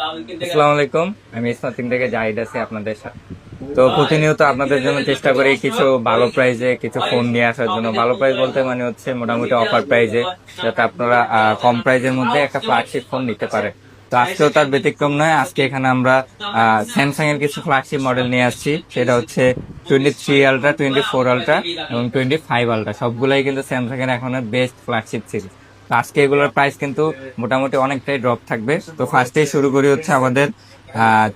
আসসালামু আলাইকুম। আমি ইসমাতিং থেকে জাহিদ আছি আপনাদের সাথে। তো প্রতিনিয়ত আপনাদের জন্য চেষ্টা করি কিছু ভালো প্রাইজে কিছু ফোন নিয়ে আসার জন্য। ভালো প্রাইস বলতে মানে হচ্ছে মোটামুটি অফার প্রাইজে, যাতে আপনারা কম প্রাইজের মধ্যে একটা ফ্ল্যাগশিপ ফোন নিতে পারে। তো আজকেও তার ব্যতিক্রম নয়। আজকে এখানে আমরা স্যামসাং এর কিছু ফ্ল্যাগশিপ মডেল নিয়ে আসছি। সেটা হচ্ছে 23 আলট্রা, 24 আলট্রা এবং 25 আলট্রা। সবগুলাই কিন্তু স্যামসাং এর এখন বেস্ট ফ্ল্যাগশিপ সিরিজ। তো আজকে এগুলোর প্রাইস কিন্তু মোটামুটি অনেকটাই ড্রপ থাকবে। তো ফার্স্টেই শুরু করি হচ্ছে আমাদের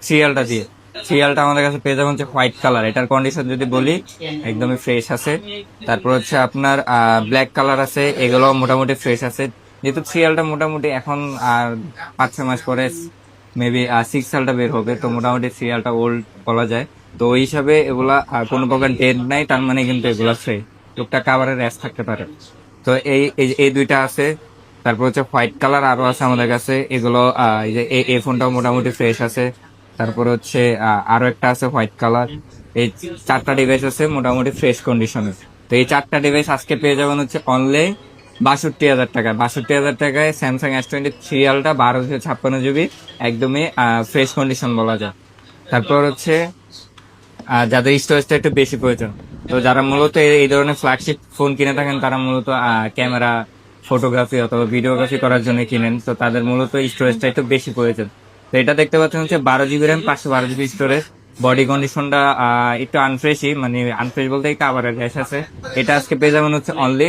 3 আলটা দিয়ে। 3 আলটা আমাদের কাছে পেয়ে যাবেন হচ্ছে হোয়াইট কালার। এটার কন্ডিশন যদি বলি একদমই ফ্রেশ আছে। তারপর হচ্ছে আপনার ব্ল্যাক কালার আছে, এগুলো মোটামুটি ফ্রেশ আছে। যেহেতু 3 আলটা মোটামুটি এখন আর 5-6 মাস পরে মেবি 6 আলটা বের হবে, তো মোটামুটি 3 আলটা ওল্ড বলা যায়। তো ওই হিসাবে এগুলা কোনো প্রকার ডেট নাই, তার মানে কিন্তু এগুলা ফ্রেশ। টুকটাক কাভারের র্যাশ থাকতে পারে। তো এই এই- এই দুইটা আছে। তারপর হচ্ছে হোয়াইট কালার আরো আছে আমাদের কাছে। এগুলো এই যে এই ফোনটাও মোটামুটি ফ্রেশ আছে। তারপর হচ্ছে আরো একটা আছে হোয়াইট কালার। এই 4টা ডিভাইস আছে মোটামুটি ফ্রেশ কন্ডিশনে। তো এই 4টা ডিভাইস আজকে পেয়ে যাবেন হচ্ছে অনলি 62,000 টাকায়। 62,000 টাকায় স্যামসাং S23 আলটা 12 256 জিবি, একদমই ফ্রেশ কন্ডিশন বলা যায়। তারপর হচ্ছে যাদের স্টোরেজটা একটু বেশি প্রয়োজন, তো যারা মূলত এই ধরনের ফ্ল্যাগশিপ ফোন কিনে থাকেন, তারা মূলত ক্যামেরা, ফটোগ্রাফি অথবা ভিডিওগ্রাফি করার জন্য কিনেন, তো তাদের মূলত স্টোরেজটা একটু বেশি প্রয়োজন। তো এটা দেখতে পাচ্ছেন হচ্ছে 12 GB RAM, 512 GB storage. Body কন্ডিশনটা একটু আনফ্রেশই, মানে আনফ্রেশ বলতে একটু আবার গ্যাস আছে। এটা আজকে পেয়ে যাবেন হচ্ছে অনলি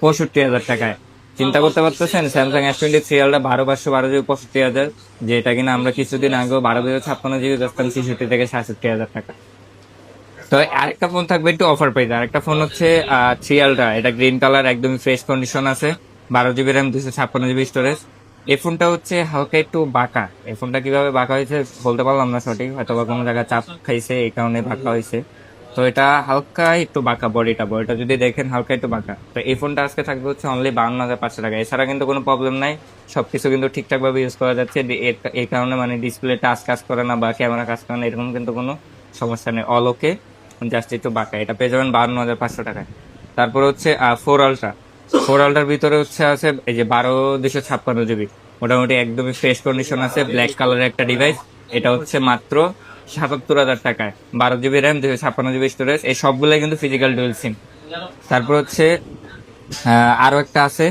65,000 টাকায়। চিন্তা করতে পারতেছেন, স্যামসাং S23 আলটা 12/512 জিবি 65,000, যেটা কিনা আমরা কিছুদিন আগেও 12/56 জিবি বেচতাম 66 থেকে 67,000 টাকা। তো আরেকটা ফোন থাকবে একটু অফার প্রাইস। আরেকটা ফোন হচ্ছে 3 আলট্রা। এটা গ্রিন কালার, একদম ফ্রেশ কন্ডিশন আছে। 12 জিবি র্যাম, 256 জিবি স্টোরেজ। এই ফোনটা হচ্ছে হালকা একটু বাঁকা। এই ফোনটা কিভাবে বাঁকা হয়েছে বলতে পারলাম না সঠিক, হয়তো বা কোনো জায়গায় চাপ খাইছে এই কারণে বাঁকা হয়েছে। তো এটা হালকা একটু বাঁকা, বডিটা যদি দেখেন হালকা একটু বাঁকা। তো এই ফোনটা আজকে থাকবে হচ্ছে অনলি 52,500 টাকা। এছাড়া কিন্তু কোনো প্রবলেম নাই, সবকিছু কিন্তু ঠিকঠাক ভাবে ইউজ করা যাচ্ছে। এই কারণে মানে ডিসপ্লে টাচ কাজ করে না বা ক্যামেরা কাজ করে না, এরকম কিন্তু কোনো সমস্যা নেই। অল ওকে, জাস্ট একটু বাঁকা। এটা পেয়ে যাবেন 52,500 টাকায়। তারপর হচ্ছে 4 আলট্রা। 4 আলট্রার ভিতরে হচ্ছে আছে এই যে 12 256 জিবি, মোটামুটি একদমই ফ্রেশ কন্ডিশন আছে। ব্ল্যাক কালারের একটা ডিভাইস। এটা হচ্ছে মাত্র 77,000 টাকায়। 12 জিবি র্যাম, 256 জিবি স্টোরেজ। এই সবগুলাই কিন্তু ফিজিক্যাল ডুয়েল সিম। তারপর হচ্ছে আরো একটা আছে।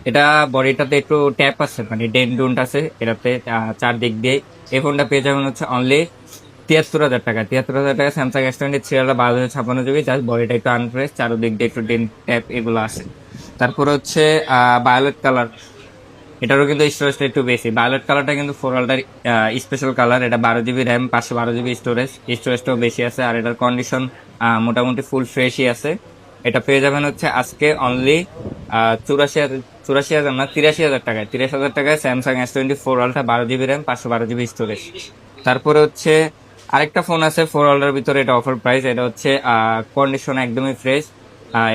এটা বডিটাতে একটু ট্যাপ আছে, মানে ডেন্ট আছে এটাতে চারদিক দিয়ে। এই ফোনটা পেয়ে যাবেন হচ্ছে অনলি 73,000 টাকা। 73,000 টাকা Samsung S23 ultra 12 256 GB, just বডিটা একটু আনফ্রেশ, চারদিক দিয়ে একটু ডেন্ট ট্যাপ এগুলো আছে। তারপর হচ্ছে ভায়োলেট কালার। এটারও কিন্তু স্টোরেজটা একটু বেশি। ভায়োলেট কালারটা কিন্তু 4 আলটার স্পেশাল কালার। এটা 12 জিবি র্যাম, 512 জিবি স্টোরেজ। স্টোরেজটাও বেশি আছে, আর এটার কন্ডিশন মোটামুটি ফুল ফ্রেশই আছে। এটা পেয়ে যাবেন হচ্ছে আজকে অনলি 84,000 না 83,000 টাকায়। 83,000 টাকায় Samsung S24 ultra 12 GB RAM, 512 GB storage. তারপরে হচ্ছে আরেকটা ফোন আছে 4 আলটার ভিতরে, এটা অফার প্রাইস। এটা হচ্ছে কন্ডিশন একদমই ফ্রেশ।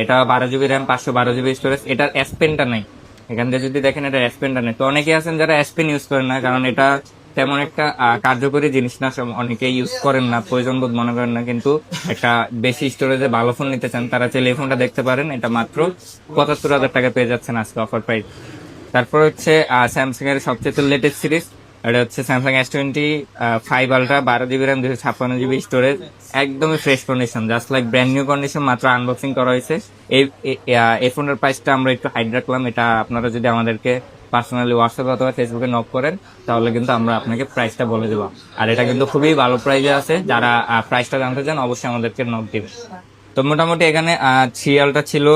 এটা 12 জিবি র্যাম, 512 জিবি স্টোরেজ। এটার এস পেনটা নাই। এখান থেকে যদি দেখেন এটা এস পেনটা নেই। তো অনেকে আছেন যারা এস পেন ইউজ করেন না, কারণ এটা তেমন একটা কার্যকরী জিনিস না। অনেকে ইউজ করেন না, প্রয়োজন বোধ মনে করেন না, কিন্তু একটা বেশি স্টোরেজে ভালো ফোন নিতে চান, তারা চাইলে এই ফোনটা দেখতে পারেন। এটা মাত্র 75,000 টাকা পেয়ে যাচ্ছেন আজকে অফার প্রাইস। তারপর হচ্ছে স্যামসাং এর সবচেয়ে লেটেস্ট সিরিজ। এটা হচ্ছে Samsung S25 ultra 12 GB RAM, 256 GB storage. একদমই fresh condition, just like brand new condition. মাত্র আনবক্সিং করা হয়েছে। এই ফোনের প্রাইসটা আমরা একটু হাইড রাখলাম। এটা আপনারা যদি আমাদেরকে পার্সোনালি হোয়াটসঅ্যাপ অথবা ফেসবুকে নক করেন, তাহলে কিন্তু আমরা আপনাকে প্রাইসটা বলে দেবো। আর এটা কিন্তু খুবই ভালো প্রাইসে আছে। যারা প্রাইসটা জানতে চান অবশ্যই আমাদেরকে নক দিবেন। তো মোটামুটি এখানে 3 আলটা ছিল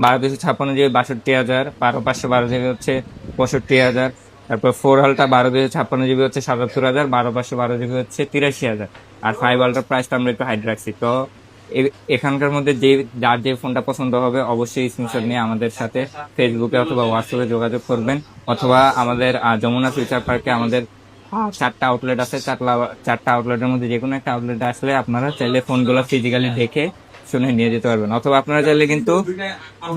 12 256 জিবি 62,000, 12 512 জিবি হচ্ছে 65,000। তারপর 4 আলটা 12 256 জিবি হচ্ছে 77,000, 12 512 জিবি হচ্ছে 83,000। আর 5 আলটার প্রাইসটা আমরা একটু হাইড রাখছি। তো এখানকার মধ্যে যার যে ফোনটা পছন্দ হবে অবশ্যই স্ক্রিনশট নিয়ে আমাদের সাথে ফেসবুকে অথবা হোয়াটসঅ্যাপে যোগাযোগ করবেন। অথবা আমাদের যমুনা ফিউচার পার্কে আমাদের 4টা আউটলেট আছে। 4টা আউটলেটের মধ্যে যে কোনো একটা আউটলেটে আসলে আপনারা চাইলে ফোনগুলো ফিজিক্যালি দেখে শুনে নিয়ে যেতে পারবেন। অথবা আপনারা চাইলে কিন্তু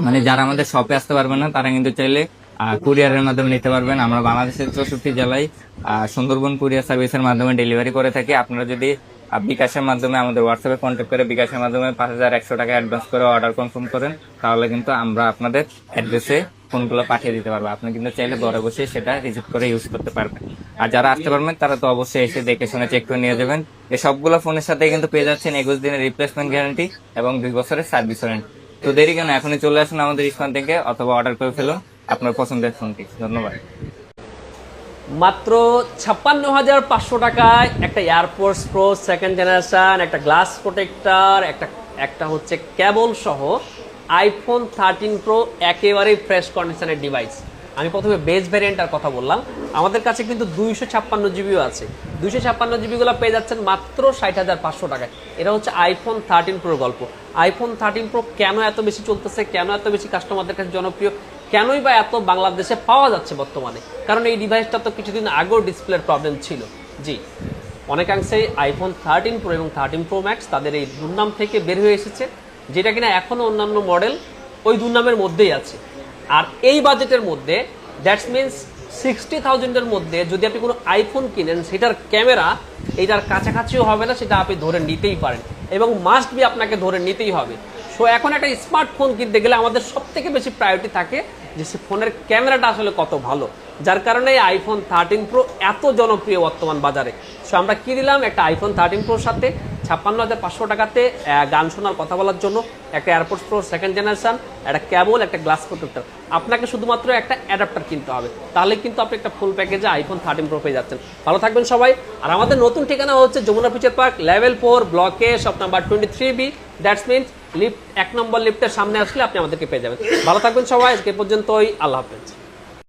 মানে যারা আমাদের শপে আসতে পারবেন না, তারা কিন্তু চাইলে কুরিয়ারের মাধ্যমে নিতে পারবেন। আমরা বাংলাদেশের 64 জেলায় সুন্দরবন কুরিয়ার সার্ভিসের মাধ্যমে ডেলিভারি করে থাকি। আপনারা যদি বিকাশের মাধ্যমে আমাদের হোয়াটসঅ্যাপে কন্ট্যাক্ট করে বিকাশের মাধ্যমে 5100 টাকা অ্যাডভান্স করে অর্ডার কনফার্ম করেন, তাহলে কিন্তু আমরা আপনাদের অ্যাড্রেসে ফোনগুলো পাঠিয়ে দিতে পারবো। আপনি কিন্তু চাইলে ঘরে বসে সেটা রিসিভ করে ইউজ করতে পারবেন। আর যারা আসতে পারবেন তারা তো অবশ্যই এসে দেখে শুনে চেক করে নিয়ে যাবেন। এই সবগুলো ফোনের সাথে কিন্তু পেয়ে যাচ্ছেন 21 দিনের রিপ্লেসমেন্ট গ্যারান্টি এবং 2 বছরের সার্ভিস ওয়ারেন্টি। তো দেরি কেন, এখনই চলে আসুন আমাদের স্টোর থেকে অথবা অর্ডার করে ফেলুন আপনার পছন্দের ফোনটি। ধন্যবাদ। মাত্র 56,500 টাকায় একটা এয়ারপোর্টস প্রো সেকেন্ড জেনারেশন, একটা গ্লাস প্রোটেক্টর, একটা হচ্ছে কেবল সহ আইফোন 13 প্রো একেবারেই ফ্রেশ কন্ডিশনের ডিভাইস। আমি প্রথমে বেস ভ্যারিয়েন্টটার কথা বললাম, আমাদের কাছে কিন্তু 256 জিবিও আছে। 256 জিবিগুলো পেয়ে যাচ্ছেন মাত্র 60,500 টাকায়। এটা হচ্ছে আইফোন 13 প্রোর গল্প। আইফোন 13 প্রো কেন এত বেশি চলতেছে, কেন এত বেশি কাস্টমারদের কাছে জনপ্রিয়, কেনই বা এত বাংলাদেশে পাওয়া যাচ্ছে বর্তমানে? কারণ এই ডিভাইসটা তো কিছুদিন আগেও ডিসপ্লের প্রবলেম ছিল। জি, অনেকাংশেই আইফোন 13 প্রো এবং 13 প্রো ম্যাক্স তাদের এই দুর্নাম থেকে বের হয়ে এসেছে, যেটা কিনা এখনও অন্যান্য মডেল ওই দুর্নামের মধ্যেই আছে। আর এই বাজেটের মধ্যে দ্যাটস মিনস 60,000-এর মধ্যে যদি আপনি কোনো আইফোন কিনেন, সেটার ক্যামেরা এইটার কাছাকাছিও হবে না, সেটা আপনি ধরে নিতেই পারেন এবং মাস্ট বি আপনাকে ধরে নিতেই হবে। সো এখন একটা স্মার্টফোন কিনতে গেলে আমাদের সব থেকে বেশি প্রায়োরিটি থাকে যে সে ফোনের ক্যামেরাটা আসলে কত ভালো, যার কারণে আইফোন 13 প্রো এত জনপ্রিয় বর্তমান বাজারে। সো আমরা কি দিলাম একটা আইফোন 13 প্রোর সাথে 56,500 টাকাতে গান শোনার কথা বলার জন্য একটা এয়ারপোর্টস প্রো সেকেন্ড জেনারেশন, একটা কেবল, একটা গ্লাস প্রোটেক্টর। আপনাকে শুধুমাত্র একটা অ্যাডাপ্টার কিনতে হবে, তাহলে কিন্তু আপনি একটা ফুল প্যাকেজে আইফোন 13 প্রো পেয়ে যাচ্ছেন। ভালো থাকবেন সবাই। আর আমাদের নতুন ঠিকানা হচ্ছে যমুনা ফিউচার পার্ক লেভেল 4 ব্লকে shop number 23B। That's means lift 1 নম্বর লিফটের সামনে আসলে আপনি আমাদেরকে পেয়ে যাবেন। ভালো থাকবেন সবাই, আজকে পর্যন্তই, আল্লাহ হাফেজ।